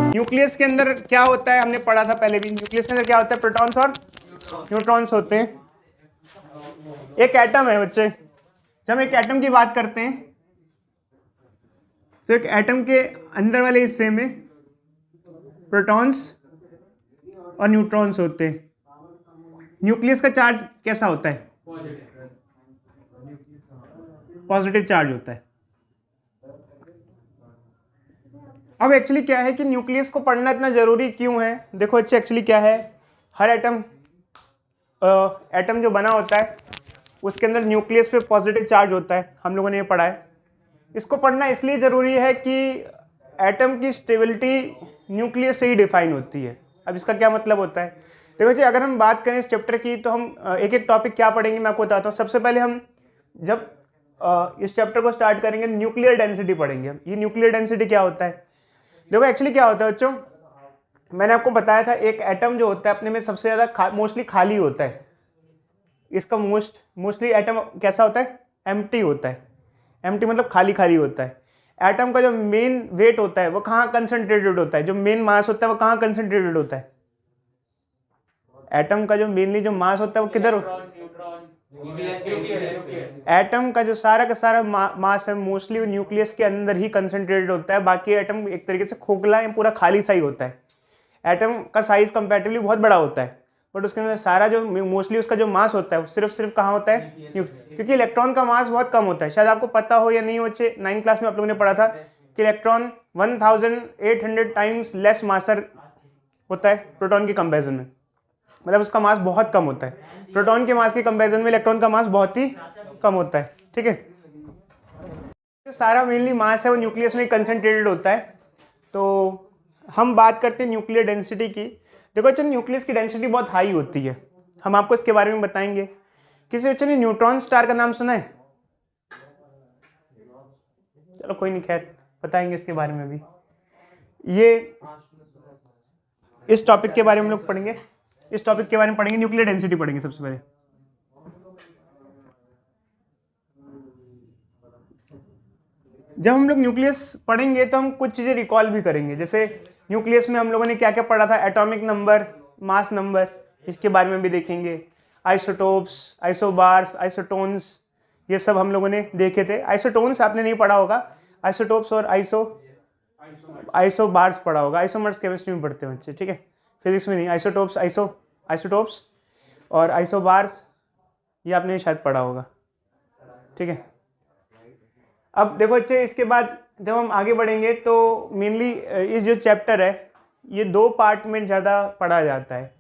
Nucleus के अंदर क्या होता है, हमने पढ़ा था पहले भी। न्यूक्लियस के अंदर क्या होता है, प्रोटॉन्स और न्यूट्रॉन्स होते हैं। एक एटम है बच्चे, जब हम एक एटम की बात करते हैं तो एक एटम के अंदर वाले हिस्से में प्रोटॉन्स और न्यूट्रॉन्स होते हैं। न्यूक्लियस का चार्ज कैसा होता है, पॉजिटिव चार्ज होता है। अब एक्चुअली क्या है कि न्यूक्लियस को पढ़ना इतना जरूरी क्यों है, देखो अच्छे एक्चुअली क्या है, हर एटम जो बना होता है उसके अंदर न्यूक्लियस पे पॉजिटिव चार्ज होता है, हम लोगों ने ये पढ़ा है। इसको पढ़ना इसलिए ज़रूरी है कि एटम की स्टेबिलिटी न्यूक्लियस से ही डिफाइन होती है। अब इसका क्या मतलब होता है, देखो जी, अगर हम बात करें इस चैप्टर की तो हम एक एक टॉपिक क्या पढ़ेंगे मैं आपको बताता हूँ। सबसे पहले हम जब इस चैप्टर को स्टार्ट करेंगे न्यूक्लियर डेंसिटी पढ़ेंगे। ये न्यूक्लियर डेंसिटी क्या होता है, देखो एक्चुअली क्या होता है बच्चों, मैंने आपको बताया था एक एटम जो होता है अपने में सबसे ज़्यादा मोस्टली खाली होता है। इसका मोस्टली एटम कैसा होता है, एम्प्टी होता है। एम्प्टी मतलब खाली खाली होता है। एटम का जो मेन वेट होता है वो कहाँ कंसंट्रेटेड होता है, जो मेन मास होता है वो कहाँ कंसंट्रेटेड होता है। एटम का जो मेनली जो मास होता है वो किधर होता है, एटम का जो सारा का सारा मास है मोस्टली न्यूक्लियस के अंदर ही कंसंट्रेटेड होता है। बाकी एटम एक तरीके से खोखला या पूरा खाली सा ही होता है। एटम का साइज कंपैरेटिवली बहुत बड़ा होता है, बट उसके अंदर सारा जो मोस्टली उसका जो मास होता है वो सिर्फ कहाँ होता है, क्योंकि इलेक्ट्रॉन का मास बहुत कम होता है। शायद आपको पता हो या नहीं हो, बच्चे 9th क्लास में आप लोगों ने पढ़ा था कि इलेक्ट्रॉन 1800 टाइम्स लेस मासर होता है प्रोटॉन के कंपेरिजन में, मतलब उसका मास बहुत कम होता है। प्रोटॉन के मास के कंपेरिजन में इलेक्ट्रॉन का मास बहुत ही कम होता है, ठीक है। जो सारा मेनली मास है वो न्यूक्लियस में कंसंट्रेटेड होता है। तो हम बात करते हैं न्यूक्लियर डेंसिटी की। देखो अच्छा, न्यूक्लियस की डेंसिटी बहुत हाई होती है, हम आपको इसके बारे में बताएंगे। किसी बच्चे ने न्यूट्रॉन स्टार का नाम सुना है, चलो कोई नहीं, खैर बताएंगे इसके बारे में भी। ये इस टॉपिक के बारे में लोग पढ़ेंगे, इस टॉपिक के बारे में पढ़ेंगे, न्यूक्लियर डेंसिटी पढ़ेंगे सबसे पहले। जब हम लोग न्यूक्लियस पढ़ेंगे तो हम कुछ चीजें रिकॉल भी करेंगे, जैसे न्यूक्लियस में हम लोगों ने क्या क्या पढ़ा था, एटॉमिक नंबर, मास नंबर, इसके बारे में भी देखेंगे। आइसोटोप्स, आइसोबार्स, आइसोटोन्स, ये सब हम लोगों ने देखे थे। आइसोटोन्स आपने नहीं पढ़ा होगा, आइसोटोप्स और आइसोबार्स पढ़ा होगा। आइसोमर्स केमिस्ट्री में पढ़ते हैं बच्चे, ठीक है, फिजिक्स में नहीं। आइसोटोप्स और आइसोबार्स ये आपने शायद पढ़ा होगा, ठीक है। अब देखो अच्छे, इसके बाद जब हम आगे बढ़ेंगे तो मेनली ये जो चैप्टर है ये दो पार्ट में ज़्यादा पढ़ा जाता है।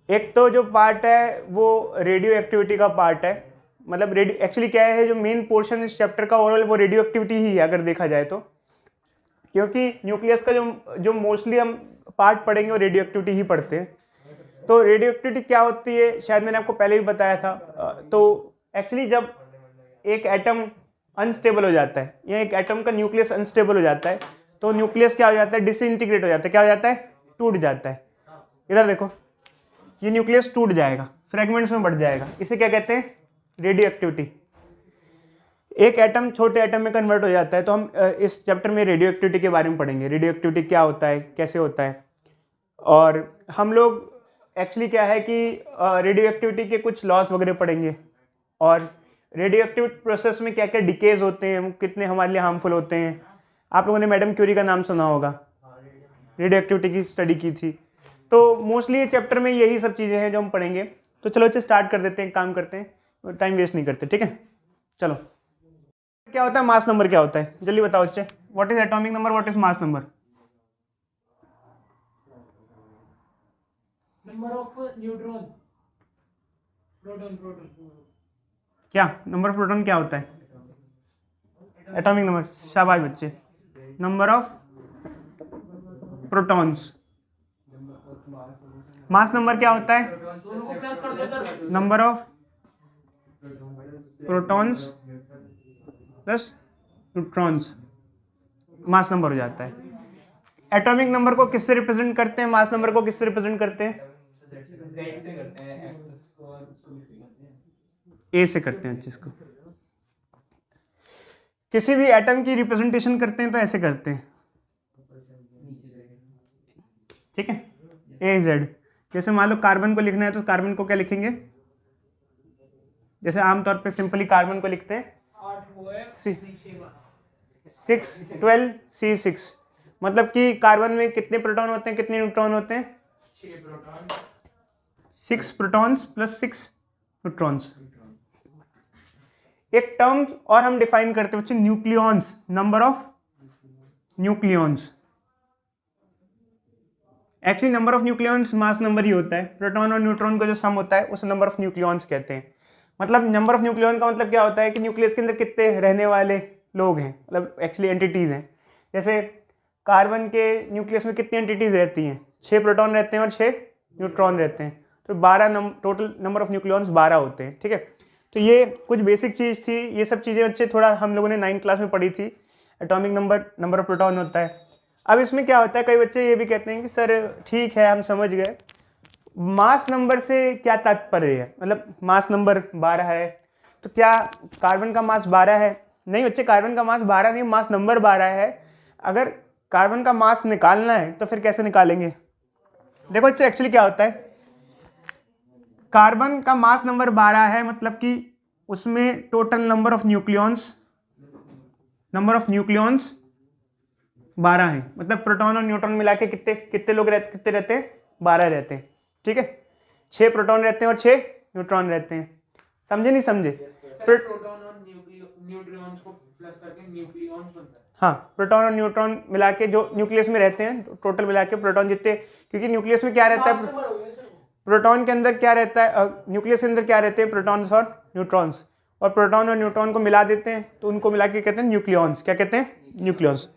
एक तो जो पार्ट है वो रेडियो एक्टिविटी का पार्ट है, मतलब रेडियो एक्चुअली क्या है, जो मेन पोर्शन इस चैप्टर का ओवरऑल वो रेडियो एक्टिविटी ही है अगर देखा जाए तो, क्योंकि न्यूक्लियस का जो मोस्टली हम पार्ट पढ़ेंगे वो रेडियो एक्टिविटी ही पढ़ते हैं। तो रेडियो एक्टिविटी क्या होती है शायद मैंने आपको पहले भी बताया था। तो एक्चुअली जब एक एटम अनस्टेबल हो जाता है या एक एटम का न्यूक्लियस अनस्टेबल हो जाता है तो न्यूक्लियस क्या हो जाता है, डिसइंटीग्रेट हो जाता है। क्या हो जाता है, टूट जाता है। इधर देखो, ये न्यूक्लियस टूट जाएगा, फ्रेगमेंट्स में बढ़ जाएगा, इसे क्या कहते हैं, रेडियो एक्टिविटी। एक एटम छोटे एटम में कन्वर्ट हो जाता है। तो हम इस चैप्टर में रेडियो एक्टिविटी के बारे में पढ़ेंगे, रेडियो एक्टिविटी क्या होता है, कैसे होता है। और हम लोग एक्चुअली क्या है कि रेडियो एक्टिविटी के कुछ लॉस वगैरह पढ़ेंगे, और रेडियो एक्टिव प्रोसेस में क्या क्या डिकेज होते हैं, कितने हमारे लिए हार्मफुल होते हैं। आप लोगों ने मैडम क्यूरी का नाम सुना होगा, रेडियो एक्टिविटी की स्टडी की थी। तो मोस्टली ये चैप्टर में यही सब चीज़ें हैं जो हम पढ़ेंगे। तो चलो अच्छे स्टार्ट कर देते हैं, काम करते हैं, टाइम वेस्ट नहीं करते, ठीक है। चलो, क्या होता है मास नंबर, क्या होता है जल्दी बताओ बच्चे, what is atomic number, what is mass number. Number of neutron, proton, क्या नंबर ऑफ प्रोटॉन क्या होता है, एटॉमिक नंबर, शाबाश बच्चे, number of protons. Mass number क्या होता है, number of protons plus neutrons, mass number हो जाता है। एटॉमिक नंबर को किससे रिप्रेजेंट करते हैं, मास नंबर को किससे रिप्रेजेंट करते हैं, ए से करते हैं जिसको, किसी भी एटम की रिप्रेजेंटेशन करते हैं तो ऐसे करते हैं, ठीक है, ए जेड। जैसे मान लो कार्बन को लिखना है तो कार्बन को क्या लिखेंगे, जैसे आमतौर पे सिंपली कार्बन को लिखते हैं 612C6, मतलब कि कार्बन में कितने प्रोटॉन होते हैं, कितने न्यूट्रॉन होते हैं, 6 प्रोटॉन्स प्लस 6 न्यूट्रॉन्स। एक टर्म और हम डिफाइन करते हैं बच्चे, nucleons, number of nucleons. Actually number of nucleons mass number ही होता है, प्रोटॉन और न्यूट्रॉन का जो सम होता है उसे नंबर ऑफ न्यूक्लियॉन्स कहते हैं। मतलब नंबर ऑफ न्यूक्लियॉन का मतलब क्या होता है कि न्यूक्लियस के अंदर कितने रहने वाले लोग हैं, मतलब एक्चुअली एंटिटीज हैं। जैसे कार्बन के न्यूक्लियस में कितनी एंटिटीज रहती हैं, 6 प्रोटॉन रहते हैं और 6 न्यूट्रॉन रहते हैं, तो 12 टोटल नंबर ऑफ न्यूक्लियॉन्स 12 होते हैं, ठीक है। तो ये कुछ बेसिक चीज़ थी, ये सब चीज़ें बच्चे थोड़ा हम लोगों ने 9th क्लास में पढ़ी थी। एटॉमिक नंबर ऑफ प्रोटॉन होता है। अब इसमें क्या होता है, कई बच्चे ये भी कहते हैं कि सर ठीक है हम समझ गए, मास नंबर से क्या तात्पर्य है, मतलब मास नंबर 12 है तो क्या कार्बन का मास 12 है? नहीं बच्चे, कार्बन का मास 12 नहीं, मास नंबर 12 है। अगर कार्बन का मास निकालना है तो फिर कैसे निकालेंगे? देखो बच्चे एक्चुअली क्या होता है, कार्बन का मास नंबर 12 है, मतलब कि उसमें टोटल नंबर ऑफ न्यूक्लियॉन्स 12 है, मतलब प्रोटॉन और न्यूट्रॉन मिला के कितने लोग कितने रहते हैं, 12 रहते हैं, ठीक है। 6 प्रोटॉन रहते हैं और 6 न्यूट्रॉन रहते हैं, समझे नहीं समझे? प्रोटॉन और न्यूट्रॉन्स को प्लस करके न्यूक्लियॉन्स बनता है। हाँ, प्रोटॉन और न्यूट्रॉन मिला के जो न्यूक्लियस में रहते हैं, टोटल मिला के प्रोटॉन जितने, क्योंकि न्यूक्लियस में क्या रहता है, प्रोटॉन के अंदर क्या रहता है, न्यूक्लियस के अंदर क्या रहते हैं, प्रोटॉन्स और न्यूट्रॉन्स, और प्रोटॉन और न्यूट्रॉन को मिला देते हैं तो उनको मिला के कहते हैं न्यूक्लियॉन्स। क्या कहते हैं? Nucleons.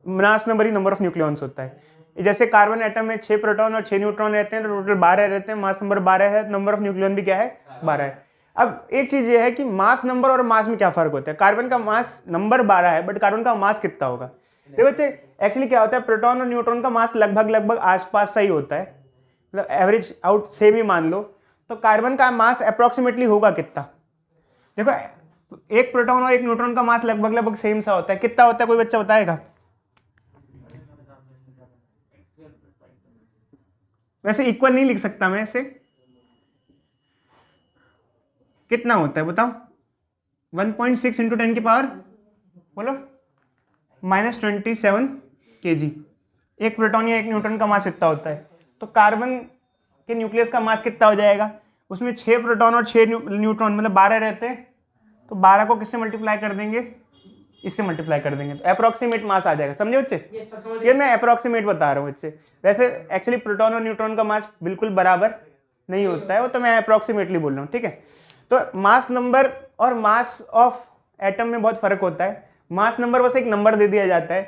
Mass number he number of nucleons होता है। जैसे कार्बन एटम में 6 प्रोटॉन और 6 न्यूट्रॉन रहते हैं तो टोटल 12 रहते हैं, मास नंबर 12 है, नंबर ऑफ न्यूक्लियॉन भी क्या है, 12 है। अब एक चीज ये है कि मास नंबर और मास में क्या फर्क होता है। कार्बन का मास नंबर 12 है बट कार्बन का मास कितना होगा? देखो बच्चे एक्चुअली क्या होता है, प्रोटॉन और न्यूट्रॉन का मास लगभग आसपास सही होता है, मतलब एवरेज आउट सेम ही मान लो, तो कार्बन का मास अप्रोक्सीमेटली होगा कितना? देखो एक प्रोटॉन और एक न्यूट्रॉन का मास लगभग सेम सा होता है, कितना होता है कोई बच्चा बताएगा? वैसे इक्वल नहीं लिख सकता मैं इसे, कितना होता है बताओ? 1.6 इंटू 10 की पावर बोलो -27 kg। एक प्रोटॉन या एक न्यूट्रॉन का मास इतना होता है, तो कार्बन के न्यूक्लियस का मास कितना हो जाएगा? उसमें 6 प्रोटॉन और 6 न्यूट्रॉन मतलब 12 रहते हैं, तो 12 को किससे मल्टीप्लाई कर देंगे? इससे मल्टीप्लाई कर देंगे तो अप्रोक्सीमेट मास आ जाएगा। समझे बच्चे? ये मैं अप्रोक्सीमेट बता रहा हूँ बच्चे, वैसे एक्चुअली प्रोटॉन और न्यूट्रॉन का मास बिल्कुल बराबर नहीं होता है, वो तो मैं अप्रोक्सीमेटली बोल रहा हूँ, ठीक है। तो मास नंबर और मास ऑफ एटम में बहुत फर्क होता है। मास नंबर बस एक नंबर दे दिया जाता है,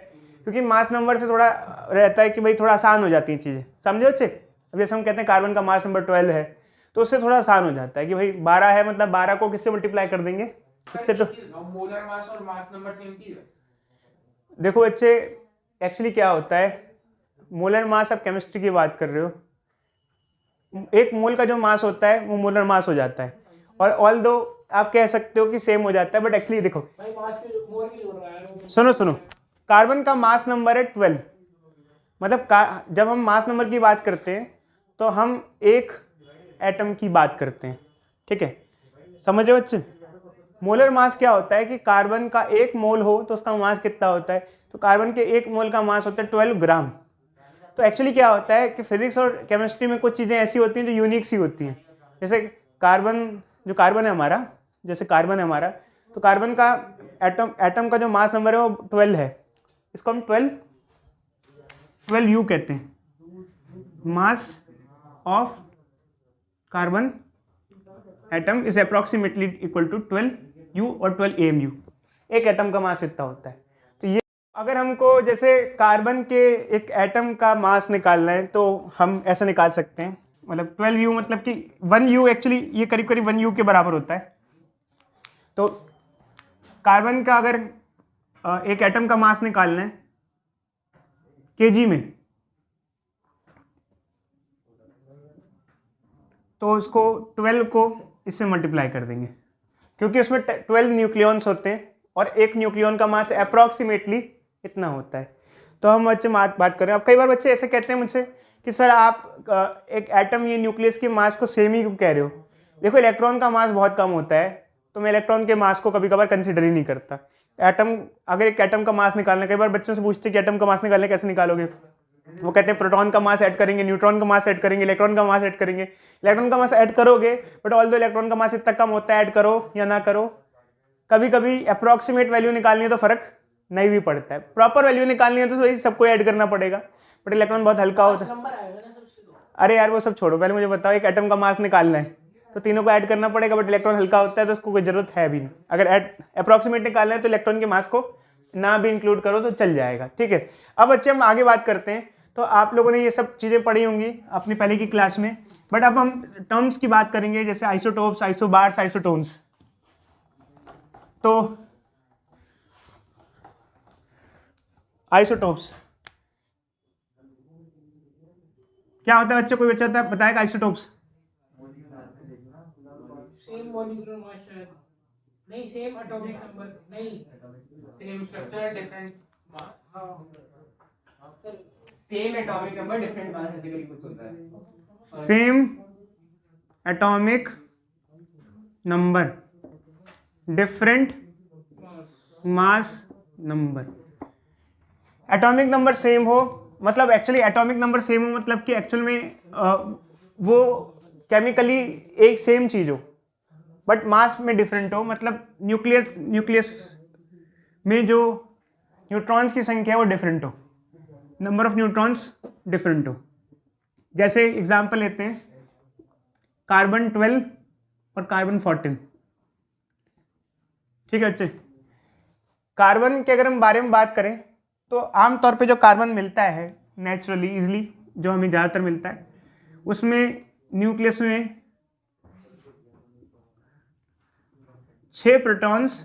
क्योंकि मास नंबर से थोड़ा रहता है कि भाई थोड़ा आसान हो जाती हैं चीज़ें, समझे बच्चे? अब जैसे हम कहते हैं कार्बन का मास नंबर 12 है, तो उससे थोड़ा आसान हो जाता है कि भाई 12 है मतलब 12 को किससे मल्टीप्लाई कर देंगे, इससे। तो मोलर मास और मास नंबर सेम चीज है। देखो बच्चे एक्चुअली क्या होता है, मोलर मास, आप केमिस्ट्री की बात कर रहे हो, एक मोल का जो मास होता है वो मोलर मास हो जाता है, और ऑल दो आप कह सकते हो कि सेम हो जाता है, बट एक्चुअली देखो भाई मास के मोल की जोड़ रहा है। सुनो, कार्बन का मास नंबर है 12, मतलब जब हम मास नंबर की बात करते हैं तो हम एक एटम की बात करते हैं, ठीक है, समझ रहे हो बच्चे? मोलर मास क्या होता है कि कार्बन का एक मोल हो तो उसका मास कितना होता है, तो कार्बन के एक मोल का मास होता है 12 ग्राम। तो एक्चुअली क्या होता है कि फिजिक्स और केमिस्ट्री में कुछ चीज़ें ऐसी होती हैं जो यूनिक सी होती हैं। जैसे कार्बन है हमारा, जैसे कार्बन है हमारा, तो कार्बन का एटम का जो मास नंबर है वो 12 है, इसको हम 12 यू कहते हैं, mass of carbon atom is approximately equal to 12 u और 12 AMU। एक एटम का मास इतना होता है। तो ये अगर हमको जैसे कार्बन के एक एटम का मास निकालना है तो हम ऐसा निकाल सकते हैं, मतलब 12 यू मतलब कि 1 यू, एक्चुअली ये करीब करीब 1 यू के बराबर होता है। तो कार्बन का अगर एक एटम का मास निकालना है kg में, तो उसको 12 को इससे मल्टीप्लाई कर देंगे, क्योंकि उसमें 12 न्यूक्लियॉन्स होते हैं और एक न्यूक्लियॉन का मास अप्रॉक्सीमेटली इतना होता है। तो हम बच्चे बात कर रहे हैं। अब कई बार बच्चे ऐसे कहते हैं मुझसे कि सर आप एक एटम या न्यूक्लियस के मास को सेम ही क्यों कह रहे हो? देखो इलेक्ट्रॉन का मास बहुत कम होता है, तो मैं इलेक्ट्रॉन के मास को कभी कभार कंसिडर ही नहीं करता। अगर एक एटम का मास निकालना, कई बार बच्चों से पूछते हैं कि एटम का मास निकालने कैसे निकालोगे? वो कहते हैं प्रोटॉन का मास ऐड करेंगे, न्यूट्रॉन का मास ऐड करेंगे, इलेक्ट्रॉन का मास ऐड करेंगे। इलेक्ट्रॉन का मास ऐड करोगे, बट ऑल्दो इलेक्ट्रॉन का मास इतना कम होता है, ऐड करो या ना करो, कभी कभी अप्रॉक्सीमेट वैल्यू निकालनी है तो फर्क नहीं भी पड़ता है। प्रॉपर वैल्यू निकालनी है तो वही सबको ऐड करना पड़ेगा, बट इलेक्ट्रॉन बहुत हल्का होता है। अरे यार वो सब छोड़ो, पहले मुझे बताओ एक एटम का मास निकालना है तो तीनों को ऐड करना पड़ेगा, बट इलेक्ट्रॉन हल्का होता है तो उसको कोई जरूरत है भी नहीं। अगर अप्रॉक्सीमेट निकालना है तो इलेक्ट्रॉन के मास को ना भी इंक्लूड करो तो चल जाएगा, ठीक है। अब बच्चे हम आगे बात करते हैं। तो आप लोगों ने ये सब चीज़ें पढ़ी होंगी अपनी पहले की क्लास में, बट अब हम टर्म्स की बात करेंगे, जैसे आइसोटोप्स, आइसोबार्स, आइसोटोन्स। तो आइसोटोप्स क्या होता है बच्चों? कोई बच्चा बताएगा आइसोटोप्स? सेम मॉलिक्यूलर मास नहीं, सेम एटॉमिक नंबर नहीं, same structure different mass. Sir same atomic number different mass ऐसे करके कुछ होता है। Same atomic number different mass number. Atomic number same हो मतलब एक्चुअली एटॉमिक नंबर सेम हो मतलब कि एक्चुअल में वो केमिकली एक सेम चीज हो, बट मास में डिफरेंट हो। मतलब न्यूक्लियस में जो न्यूट्रॉन्स की संख्या है वो डिफरेंट हो, नंबर ऑफ न्यूट्रॉन्स डिफरेंट हो। जैसे एग्जांपल लेते हैं कार्बन 12 और कार्बन 14, ठीक है बच्चे। कार्बन के अगर हम बारे में बात करें तो आमतौर पे जो कार्बन मिलता है नेचुरली इजीली, जो हमें ज़्यादातर मिलता है, उसमें न्यूक्लियस में 6 प्रोटॉन्स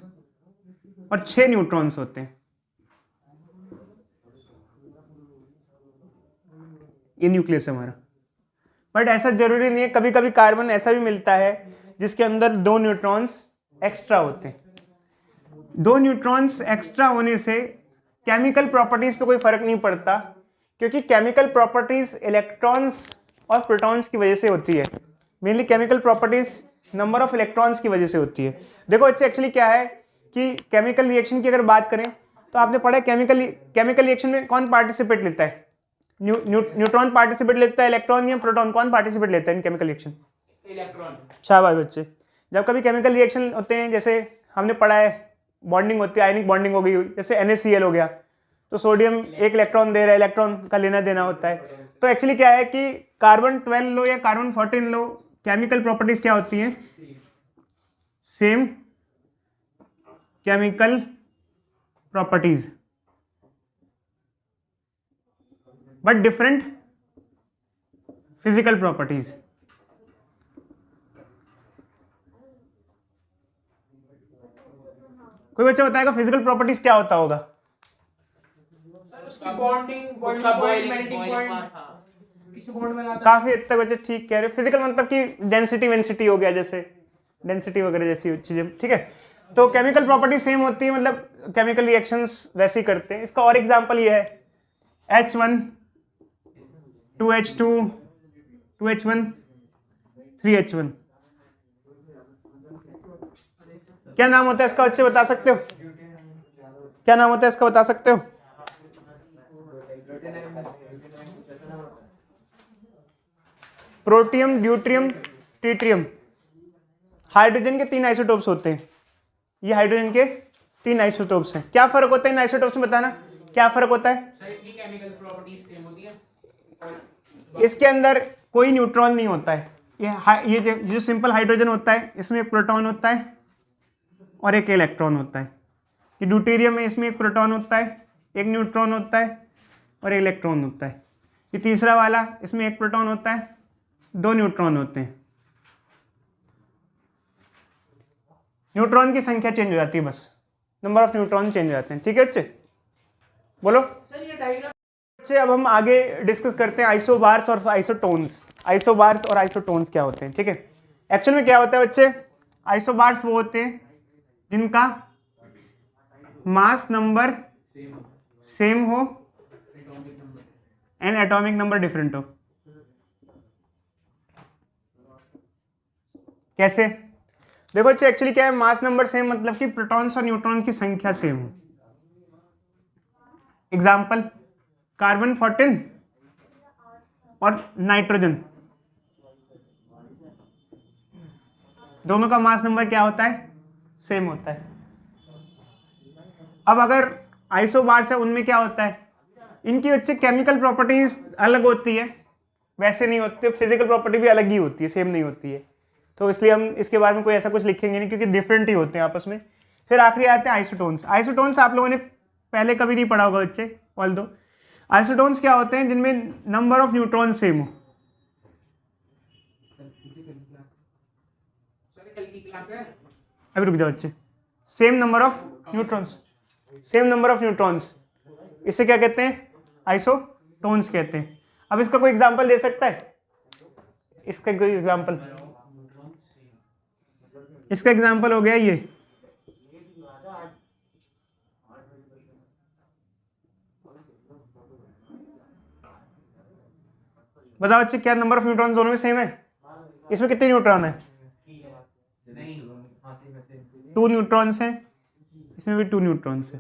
और 6 न्यूट्रॉन्स होते हैं। ये न्यूक्लियस है हमारा। बट ऐसा जरूरी नहीं है, कभी कभी कार्बन ऐसा भी मिलता है जिसके अंदर 2 न्यूट्रॉन्स एक्स्ट्रा होते हैं। 2 न्यूट्रॉन्स एक्स्ट्रा होने से केमिकल प्रॉपर्टीज पे कोई फर्क नहीं पड़ता, क्योंकि केमिकल प्रॉपर्टीज इलेक्ट्रॉन्स और प्रोटॉन्स की वजह से होती है। Mainly chemical properties number of electrons की वजह से होती है। देखो अच्छा एक्चुअली क्या है कि केमिकल रिएक्शन की अगर बात करें तो आपने पढ़ा केमिकल रिएक्शन में कौन पार्टिसिपेट लेता है? न्यूट्रॉन पार्टिसिपेट लेता है, इलेक्ट्रॉन या प्रोटॉन, कौन पार्टिसिपेट लेता है इन केमिकल रिएक्शन? इलेक्ट्रॉन। शाबाश बच्चे। जब कभी केमिकल रिएक्शन होते हैं, जैसे हमने पढ़ा है बॉन्डिंग होती है, आयनिक बॉन्डिंग हो गई, जैसे NaCl हो गया, तो सोडियम एक इलेक्ट्रॉन दे रहा है, इलेक्ट्रॉन का लेना देना होता है। तो एक्चुअली क्या है कि कार्बन 12 लो या कार्बन 14 लो, केमिकल प्रॉपर्टीज क्या होती हैं? Same chemical properties but different physical properties. कोई बच्चा बताएगा फिजिकल प्रॉपर्टीज क्या होता होगा? बॉन्डिंग, बॉइलिंग, मेल्टिंग पॉइंट, किसी बॉन्ड में काफी हद तक बच्चे ठीक कह रहे हो। फिजिकल मतलब कि डेंसिटी वेंसिटी हो गया, जैसे डेंसिटी वगैरह जैसी चीजें, ठीक है। तो केमिकल प्रॉपर्टी सेम होती है, मतलब केमिकल रिएक्शंस वैसे ही करते हैं। इसका और एग्जांपल ये है H1 2H2 2H1 3H1। क्या नाम होता है इसका बच्चे, बता सकते हो? क्या नाम होता है इसका, बता सकते हो? Protium, deuterium, tritium. हाइड्रोजन के 3 आइसोटोप्स होते हैं। ये हाइड्रोजन के 3 आइसोटोप्स हैं। क्या फर्क होता है इन आइसोटोप्स में, बताना क्या फर्क होता है? केमिकल प्रॉपर्टीज सेम होती है। इसके अंदर कोई न्यूट्रॉन नहीं होता है। ये जो सिंपल हाइड्रोजन होता है इसमें एक प्रोटॉन होता है और एक इलेक्ट्रॉन होता है। ये ड्यूटेरियम में इसमें एक प्रोटॉन होता है, एक न्यूट्रॉन होता है और एक इलेक्ट्रॉन होता है। ये तीसरा वाला, इसमें एक प्रोटॉन होता है, 2 न्यूट्रॉन होते हैं। न्यूट्रॉन की संख्या चेंज हो जाती है, बस नंबर ऑफ न्यूट्रॉन चेंज हो जाते हैं, ठीक है बच्चे? बोलो सर ये डायग्राम बच्चे। अब हम आगे डिस्कस करते हैं आइसोबार्स और आइसोटोन्स। आइसोबार्स और आइसोटोन्स क्या होते हैं, ठीक है। एक्चुअल में क्या होता है बच्चे, आइसोबार्स वो होते हैं जिनका मास नंबर सेम हो एंड एटॉमिक नंबर डिफरेंट हो। कैसे? देखो बच्चे एक्चुअली क्या है, मास नंबर सेम मतलब कि प्रोटॉन्स और न्यूट्रॉन्स की संख्या सेम हो। एग्जाम्पल, कार्बन 14 और नाइट्रोजन, दोनों का मास नंबर क्या होता है, सेम होता है। अब अगर आइसोबार्स है उनमें क्या होता है, इनकी बच्चे केमिकल प्रॉपर्टीज अलग होती है, वैसे नहीं होती, फिजिकल प्रॉपर्टी भी अलग ही होती है, सेम नहीं होती है। तो इसलिए हम इसके बारे में कोई ऐसा कुछ लिखेंगे नहीं क्योंकि डिफरेंट ही होते हैं आपस में। फिर आखिरी आते हैं आइसोटोन्स। आइसोटोन्स आप लोगों ने पहले कभी नहीं पढ़ा होगा बच्चे, ऑल दो। आइसोटोन्स क्या होते हैं, जिनमें नंबर ऑफ न्यूट्रॉन सेम हो। अभी रुक जाओ बच्चे, same number of neutrons, same number of neutrons, इसे क्या कहते हैं, आइसोटोन्स कहते हैं। अब इसका कोई एग्जांपल दे सकता है, इसका कोई एग्जांपल, इसका एग्जांपल हो गया ये, बताओ बच्चे क्या नंबर ऑफ न्यूट्रॉन दोनों में सेम है? इसमें कितने न्यूट्रॉन है? 2 न्यूट्रॉन्स हैं, इसमें भी 2 न्यूट्रॉन्स है।